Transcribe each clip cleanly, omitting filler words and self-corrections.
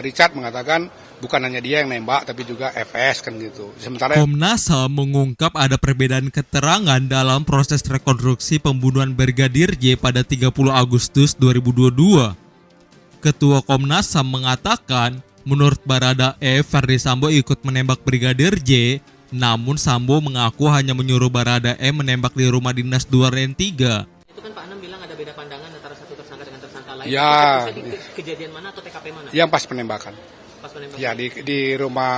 Richard mengatakan bukan hanya dia yang nembak tapi juga FS kan gitu. Sementara Komnas HAM mengungkap ada perbedaan keterangan dalam proses rekonstruksi pembunuhan Brigadir J pada 30 Agustus 2022. Ketua Komnas HAM mengatakan, menurut Baradae, Ferdi Sambo ikut menembak Brigadir J, namun Sambo mengaku hanya menyuruh Baradae menembak di rumah dinas Duren 3. Itu kan Pak Anam bilang ada beda pandangan antara satu tersangka dengan tersangka lain. Ya, Itu di kejadian mana atau TKP mana? yang pas penembakan. Pas penembak. Ya di rumah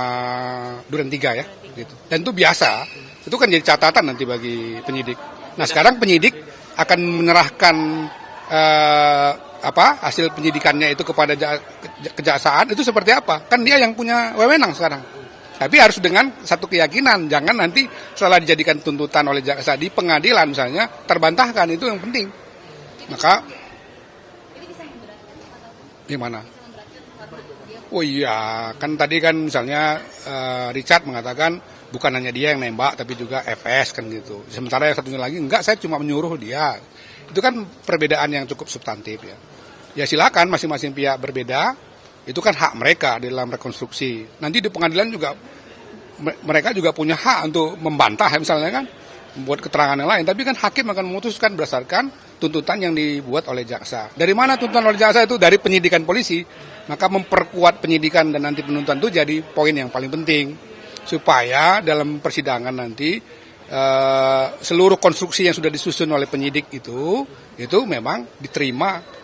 Duren 3 ya gitu. Dan itu biasa. Itu kan jadi catatan nanti bagi penyidik. Nah, sekarang penyidik akan menyerahkan hasil penyidikannya itu kepada kejaksaan itu seperti apa? Kan dia yang punya wewenang sekarang. Tapi harus dengan satu keyakinan, jangan nanti setelah dijadikan tuntutan oleh jaksa di pengadilan misalnya terbantahkan, itu yang penting. Maka gimana? Oh iya, kan tadi kan misalnya Richard mengatakan bukan hanya dia yang nembak tapi juga FS kan gitu. Sementara yang satunya lagi enggak, saya cuma menyuruh dia. Itu kan perbedaan yang cukup substantif ya. Ya silakan masing-masing pihak berbeda, itu kan hak mereka dalam rekonstruksi. Nanti di pengadilan juga mereka juga punya hak untuk membantah misalnya kan, membuat keterangan yang lain. Tapi kan hakim akan memutuskan berdasarkan tuntutan yang dibuat oleh jaksa. Dari mana tuntutan oleh jaksa itu? Dari penyidikan polisi. Maka memperkuat penyidikan dan nanti penuntutan itu jadi poin yang paling penting. Supaya dalam persidangan nanti seluruh konstruksi yang sudah disusun oleh penyidik itu memang diterima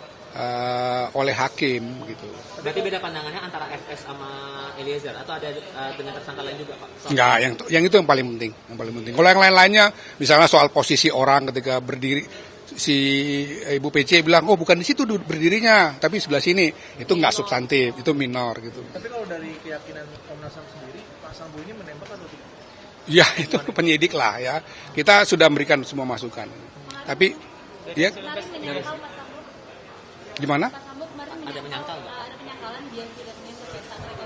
oleh hakim gitu. Berarti beda pandangannya antara FS sama Eliezer atau ada dengan tersangka lain juga, Pak? Enggak, yang itu yang paling penting, Kalau yang lain-lainnya, misalnya soal posisi orang ketika berdiri, si Ibu PC bilang, oh bukan di situ berdirinya, tapi sebelah sini, itu enggak substantif, itu minor gitu. Tapi kalau dari keyakinan Komnas HAM sendiri, Pak Sambo ini menembak atau tidak? Ya itu penyidik lah ya. Kita sudah memberikan semua masukan. Tapi ya gimana? Ada menyangkal nggak?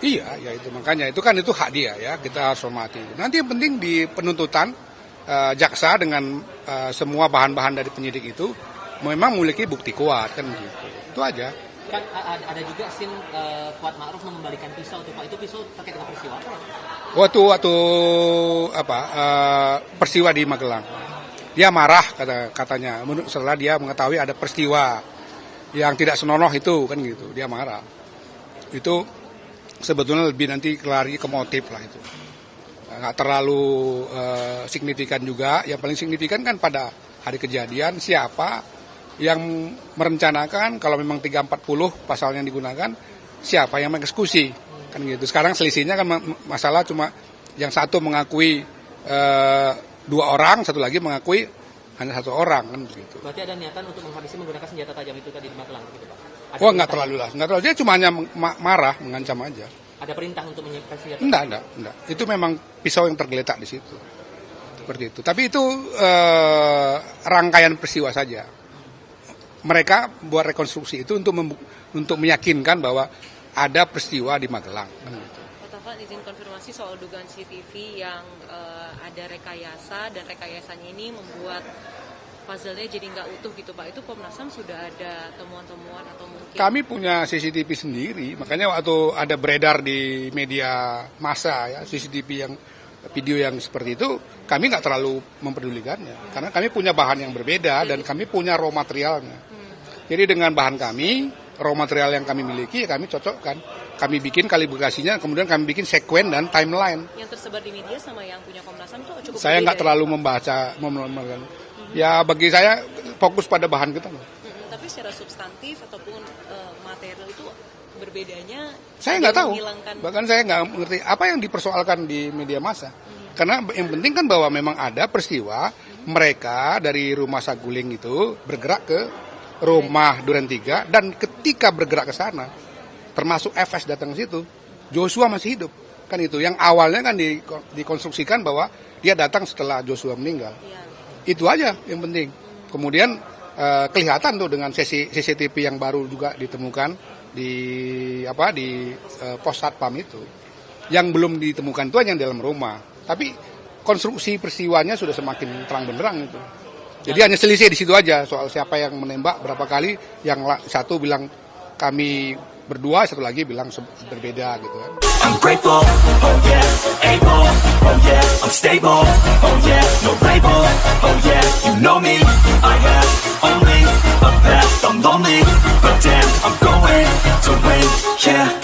Iya, ya itu makanya itu hak dia ya, kita harus hormati. Nanti yang penting di penuntutan jaksa dengan semua bahan-bahan dari penyidik itu memang memiliki bukti kuat kan gitu. Itu aja. Kan ada juga scene Kuat Ma'ruf mengembalikan pisau tuh Pak, itu pisau terkait dengan peristiwa apa? Waktu peristiwa di Magelang. Dia marah katanya setelah dia mengetahui ada peristiwa yang tidak senonoh itu kan gitu, dia marah. Itu sebetulnya lebih nanti lari ke motif lah itu. Nggak terlalu signifikan juga, yang paling signifikan kan pada hari kejadian siapa yang merencanakan, kalau memang 340 pasal yang digunakan, siapa yang mengeksekusi kan gitu. Sekarang selisihnya kan masalah cuma yang satu mengakui 2 orang, satu lagi mengakui hanya 1 orang kan begitu. Berarti ada niatan untuk menghabisi menggunakan senjata tajam itu tadi di Magelang gitu Pak? Oh nggak terlalu lah, dia cuma hanya marah, mengancam aja. Ada perintah untuk menyiapkan senjata? Enggak. Itu memang pisau yang tergeletak di situ. Seperti itu. Tapi itu rangkaian peristiwa saja. Mereka buat rekonstruksi itu untuk meyakinkan bahwa ada peristiwa di Magelang. Kan gitu. Pak Taufan, izin konfirmasi soal dugaan CCTV yang ada rekayasa dan rekayasanya ini membuat puzzle-nya jadi nggak utuh gitu Pak. Itu Komnas HAM sudah ada temuan-temuan atau mungkin? Kami punya CCTV sendiri, makanya waktu ada beredar di media massa ya CCTV yang video yang seperti itu, kami nggak terlalu mempedulikannya karena kami punya bahan yang berbeda dan kami punya raw materialnya. Jadi dengan bahan kami, raw material yang kami miliki, kami cocokkan. Kami bikin kalibrasinya, kemudian kami bikin sekuen dan timeline. Yang tersebar di media sama yang punya Komnas HAM itu cukup saya nggak terlalu membaca, ya bagi saya fokus pada bahan kita. Tapi secara substantif ataupun material itu berbedanya? Saya nggak tahu, bahkan saya nggak mengerti apa yang dipersoalkan di media massa. Karena yang penting kan bahwa memang ada peristiwa mereka dari rumah Saguling itu bergerak ke rumah Duren 3 dan ketika bergerak ke sana, termasuk FS datang ke situ, Joshua masih hidup. Kan itu yang awalnya kan dikonstruksikan bahwa dia datang setelah Joshua meninggal. Ya. Itu aja yang penting. Kemudian kelihatan tuh dengan CCTV yang baru juga ditemukan di pos satpam itu. Yang belum ditemukan itu hanya dalam rumah. Tapi konstruksi peristiwanya sudah semakin terang benderang itu. Jadi hanya selisih di situ aja soal siapa yang menembak berapa kali. Yang satu bilang kami berdua, satu lagi bilang berbeda gitu kan. I'm grateful, oh yeah, able, oh yeah, I'm stable, oh yeah, no label, oh yeah, you know me, I have only a path, I'm lonely, but damn, I'm going to win, yeah.